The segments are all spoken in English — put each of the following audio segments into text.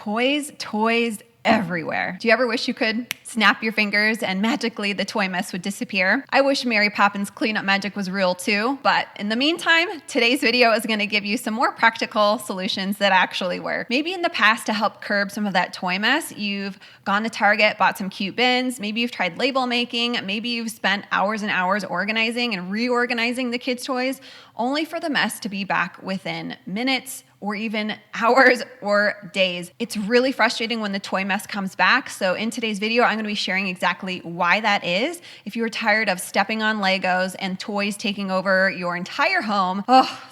Toys everywhere. Do you ever wish you could snap your fingers and magically the toy mess would disappear? I wish Mary Poppins cleanup magic was real too, but in the meantime, today's video is going to give you some more practical solutions that actually work. Maybe in the past, to help curb some of that toy mess, you've gone to Target, bought some cute bins, maybe you've tried label making, maybe you've spent hours and hours organizing and reorganizing the kids' toys, only for the mess to be back within minutes or even hours or days. It's really frustrating when the toy mess comes back. So in today's video, I'm gonna be sharing exactly why that is. If you are tired of stepping on Legos and toys taking over your entire home,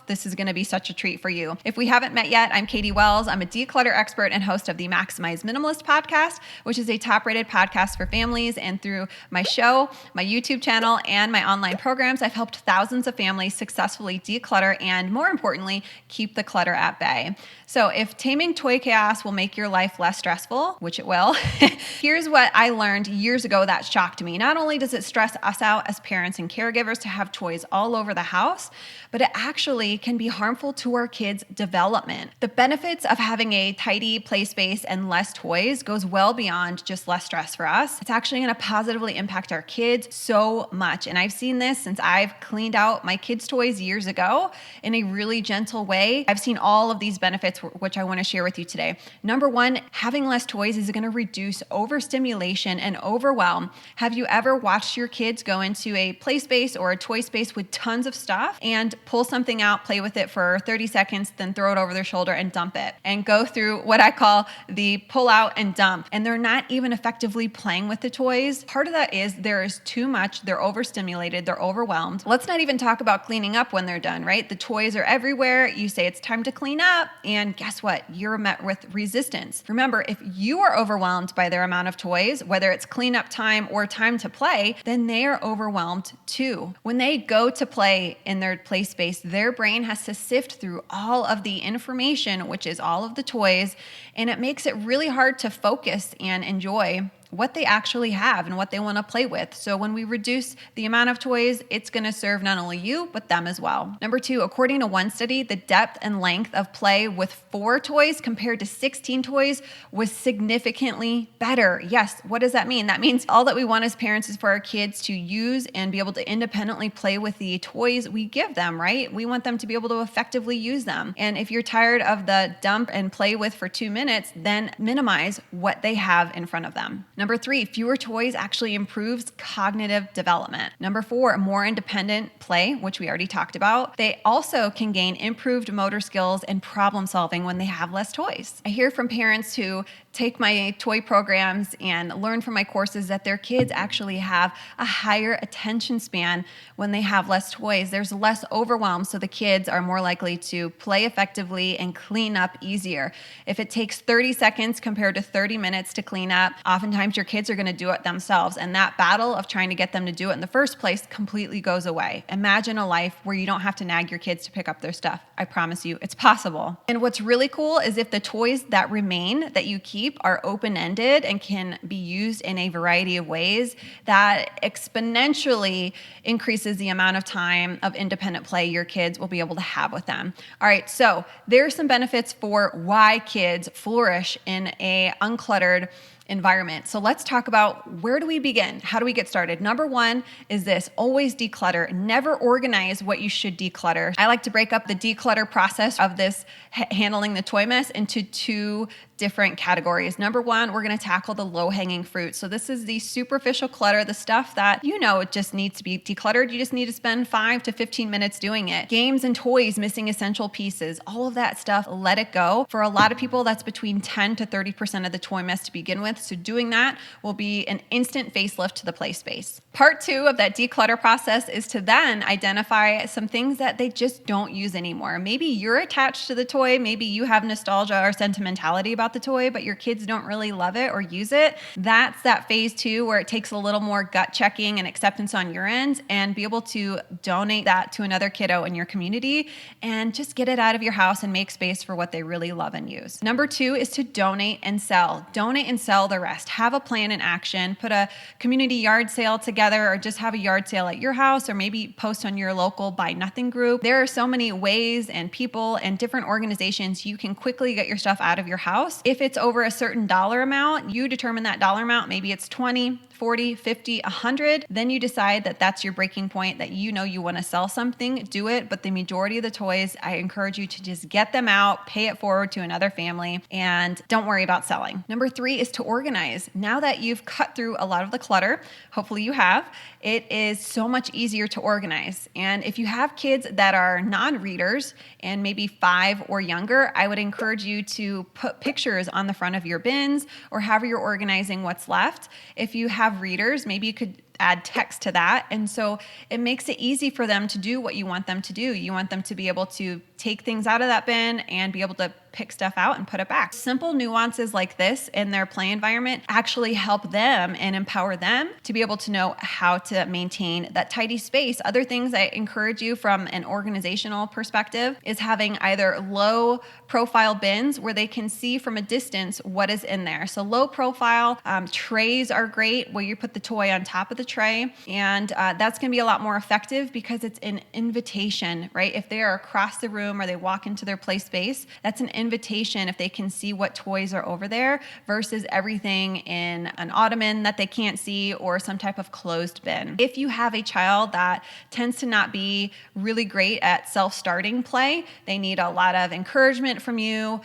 this is gonna be such a treat for you. If we haven't met yet, I'm Katie Wells. I'm a declutter expert and host of the Maximize Minimalist podcast, which is a top-rated podcast for families. And through my show, my YouTube channel, and my online programs, I've helped thousands of families successfully declutter and, more importantly, keep the clutter at bay. So if taming toy chaos will make your life less stressful, which it will, here's what I learned years ago that shocked me. Not only does it stress us out as parents and caregivers to have toys all over the house, but it actually can be harmful to our kids' development. The benefits of having a tidy play space and less toys goes well beyond just less stress for us. It's actually going to positively impact our kids so much. And I've seen this since I've cleaned out my kids' toys years ago in a really gentle way. I've seen all of these benefits, which I want to share with you today. Number one, having less toys is going to reduce overstimulation and overwhelm. Have you ever watched your kids go into a play space or a toy space with tons of stuff and pull something out, play with it for 30 seconds, then throw it over their shoulder and dump it, and go through what I call the pull out and dump? And they're not even effectively playing with the toys. Part of that is there is too much. They're overstimulated. They're overwhelmed. Let's not even talk about cleaning up when they're done, right? The toys are everywhere. You say it's time to clean up, and guess what? You're met with resistance. Remember, if you are overwhelmed by their amount of toys, whether it's cleanup time or time to play, then they are overwhelmed too. When they go to play in their play space, their brain has to sift through all of the information, which is all of the toys, and it makes it really hard to focus and enjoy what they actually have and what they want to play with. So when we reduce the amount of toys, it's going to serve not only you, but them as well. Number two, according to one study, the depth and length of play with 4 toys compared to 16 toys was significantly better. Yes, what does that mean? That means all that we want as parents is for our kids to use and be able to independently play with the toys we give them, right? We want them to be able to effectively use them. And if you're tired of the dump and play with for 2 minutes, then minimize what they have in front of them. Number 3, fewer toys actually improves cognitive development. Number 4, more independent play, which we already talked about. They also can gain improved motor skills and problem solving when they have less toys. I hear from parents who take my toy programs and learn from my courses that their kids actually have a higher attention span when they have less toys. There's less overwhelm, so the kids are more likely to play effectively and clean up easier. If it takes 30 seconds compared to 30 minutes to clean up, oftentimes your kids are going to do it themselves, and that battle of trying to get them to do it in the first place completely goes away. Imagine a life where you don't have to nag your kids to pick up their stuff. I promise you, it's possible. And what's really cool is if the toys that remain that you keep are open-ended and can be used in a variety of ways, that exponentially increases the amount of time of independent play your kids will be able to have with them. All right, so there are some benefits for why kids flourish in a uncluttered environment. So let's talk about, where do we begin? How do we get started? Number 1 is this: always declutter. Never organize what you should declutter. I like to break up the declutter process of this handling the toy mess into 2 different categories. Number 1, we're going to tackle the low-hanging fruit. So this is the superficial clutter, the stuff that it just needs to be decluttered. You just need to spend 5 to 15 minutes doing it. Games and toys missing essential pieces, all of that stuff, let it go. For a lot of people, that's between 10 to 30% of the toy mess to begin with. So doing that will be an instant facelift to the play space. Part 2 of that declutter process is to then identify some things that they just don't use anymore. Maybe you're attached to the toy. Maybe you have nostalgia or sentimentality about the toy, but your kids don't really love it or use it. That's that phase 2 where it takes a little more gut checking and acceptance on your end, and be able to donate that to another kiddo in your community and just get it out of your house and make space for what they really love and use. Number 2 is to donate and sell. Donate and sell the rest. Have a plan in action. Put a community yard sale together, or just have a yard sale at your house, or maybe post on your local Buy Nothing group. There are so many ways and people and different organizations you can quickly get your stuff out of your house house. If it's over a certain dollar amount, you determine that dollar amount. Maybe it's 20, 40, 50, 100. Then you decide that that's your breaking point, that you know you want to sell something, do it. But the majority of the toys, I encourage you to just get them out, pay it forward to another family, and don't worry about selling. Number 3 is to organize. Now that you've cut through a lot of the clutter, hopefully you have, it is so much easier to organize. And if you have kids that are non-readers and maybe 5 or younger, I would encourage you to put pictures on the front of your bins or however you're organizing what's left. If you have readers, maybe you could add text to that. And so it makes it easy for them to do what you want them to do. You want them to be able to take things out of that bin and be able to pick stuff out and put it back. Simple nuances like this in their play environment actually help them and empower them to be able to know how to maintain that tidy space. Other things I encourage you from an organizational perspective is having either low profile bins where they can see from a distance what is in there. So low profile trays are great, where you put the toy on top of the tray, and that's going to be a lot more effective because it's an invitation, right? If they are across the room or they walk into their play space, that's an invitation if they can see what toys are over there versus everything in an ottoman that they can't see or some type of closed bin. If you have a child that tends to not be really great at self-starting play, they need a lot of encouragement from you.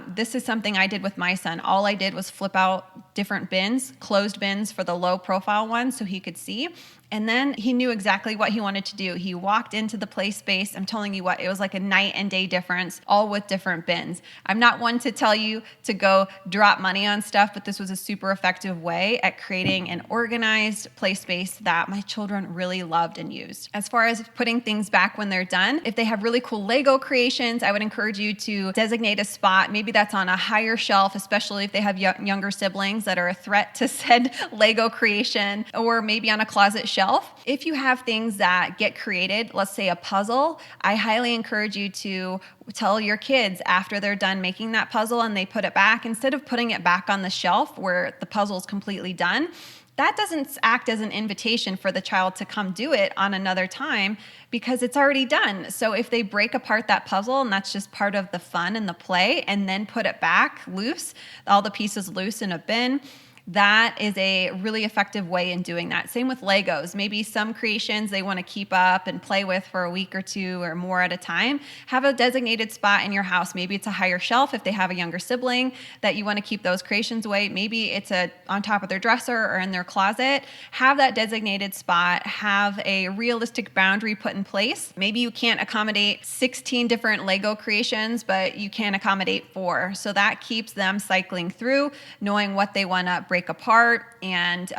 This is something I did with my son. All I did was flip out different bins, closed bins for the low profile ones so he could see. And then he knew exactly what he wanted to do. He walked into the play space. I'm telling you what, it was like a night and day difference, all with different bins. I'm not one to tell you to go drop money on stuff, but this was a super effective way at creating an organized play space that my children really loved and used. As far as putting things back when they're done, if they have really cool Lego creations, I would encourage you to designate a spot. Maybe that's on a higher shelf, especially if they have younger siblings that are a threat to said Lego creation, or maybe on a closet shelf. If you have things that get created, let's say a puzzle, I highly encourage you to tell your kids after they're done making that puzzle and they put it back, instead of putting it back on the shelf where the puzzle is completely done, that doesn't act as an invitation for the child to come do it on another time because it's already done. So if they break apart that puzzle, and that's just part of the fun and the play, and then put it back loose, all the pieces loose in a bin, that is a really effective way in doing that. Same with Legos. Maybe some creations they want to keep up and play with for a week or two or more at a time. Have a designated spot in your house. Maybe it's a higher shelf if they have a younger sibling that you want to keep those creations away. Maybe it's on top of their dresser or in their closet. Have that designated spot. Have a realistic boundary put in place. Maybe you can't accommodate 16 different Lego creations, but you can accommodate 4. So that keeps them cycling through, knowing what they want to break apart, and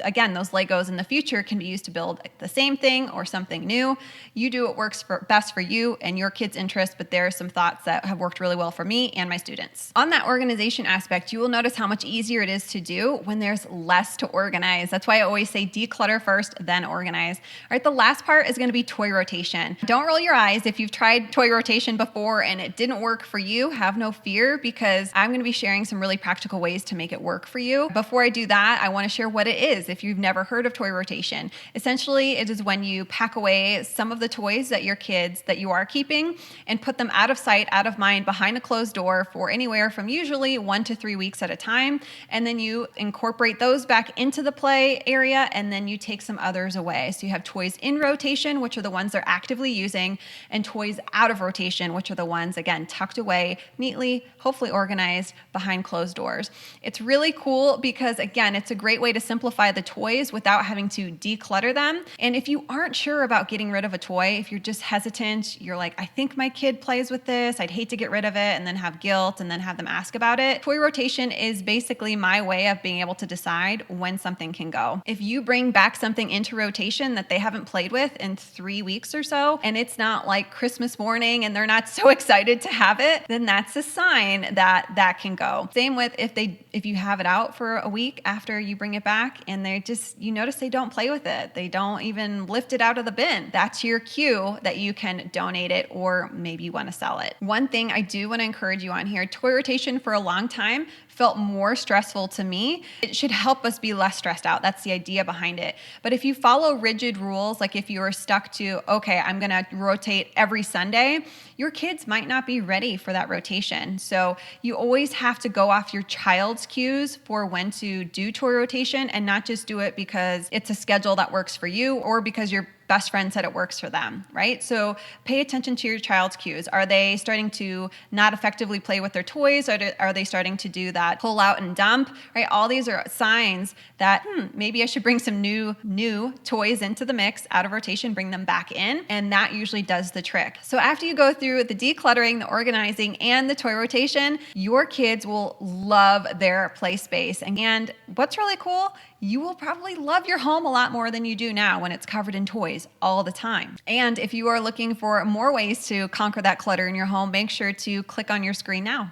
again, those Legos in the future can be used to build the same thing or something new. You do what works best for you and your kids' interest, but there are some thoughts that have worked really well for me and my students. On that organization aspect, you will notice how much easier it is to do when there's less to organize. That's why I always say declutter first, then organize. All right, the last part is going to be toy rotation. Don't roll your eyes if you've tried toy rotation before and it didn't work for you. Have no fear, because I'm going to be sharing some really practical ways to make it work for you. Before I do that, I want to share what it is. If you've never heard of toy rotation, essentially it is when you pack away some of the toys that you are keeping and put them out of sight, out of mind, behind a closed door for anywhere from usually 1 to 3 weeks at a time. And then you incorporate those back into the play area, and then you take some others away. So you have toys in rotation, which are the ones they're actively using, and toys out of rotation, which are the ones, again, tucked away neatly, hopefully organized behind closed doors. It's really cool because, again, it's a great way to simplify the toys without having to declutter them. And if you aren't sure about getting rid of a toy, if you're just hesitant, you're like, I think my kid plays with this, I'd hate to get rid of it, and then have guilt and then have them ask about it. Toy rotation is basically my way of being able to decide when something can go. If you bring back something into rotation that they haven't played with in 3 weeks or so, and it's not like Christmas morning and they're not so excited to have it, then that's a sign that that can go. Same with if you have it out for a week after you bring it back and and they just, you notice they don't play with it. They don't even lift it out of the bin. That's your cue that you can donate it, or maybe you want to sell it. One thing I do want to encourage you on here, toy rotation for a long time felt more stressful to me. It should help us be less stressed out. That's the idea behind it. But if you follow rigid rules, like if you are stuck to, okay, I'm going to rotate every Sunday, your kids might not be ready for that rotation. So you always have to go off your child's cues for when to do toy rotation, and not just do it because it's a schedule that works for you or because your best friend said it works for them, right? So pay attention to your child's cues. Are they starting to not effectively play with their toys? Are they starting to do that pull out and dump, right? All these are signs that maybe I should bring some new toys into the mix, out of rotation, bring them back in. And that usually does the trick. So after you go through the decluttering, the organizing, and the toy rotation, your kids will love their play space. And what's really cool, you will probably love your home a lot more than you do now when it's covered in toys all the time. And if you are looking for more ways to conquer that clutter in your home, make sure to click on your screen now.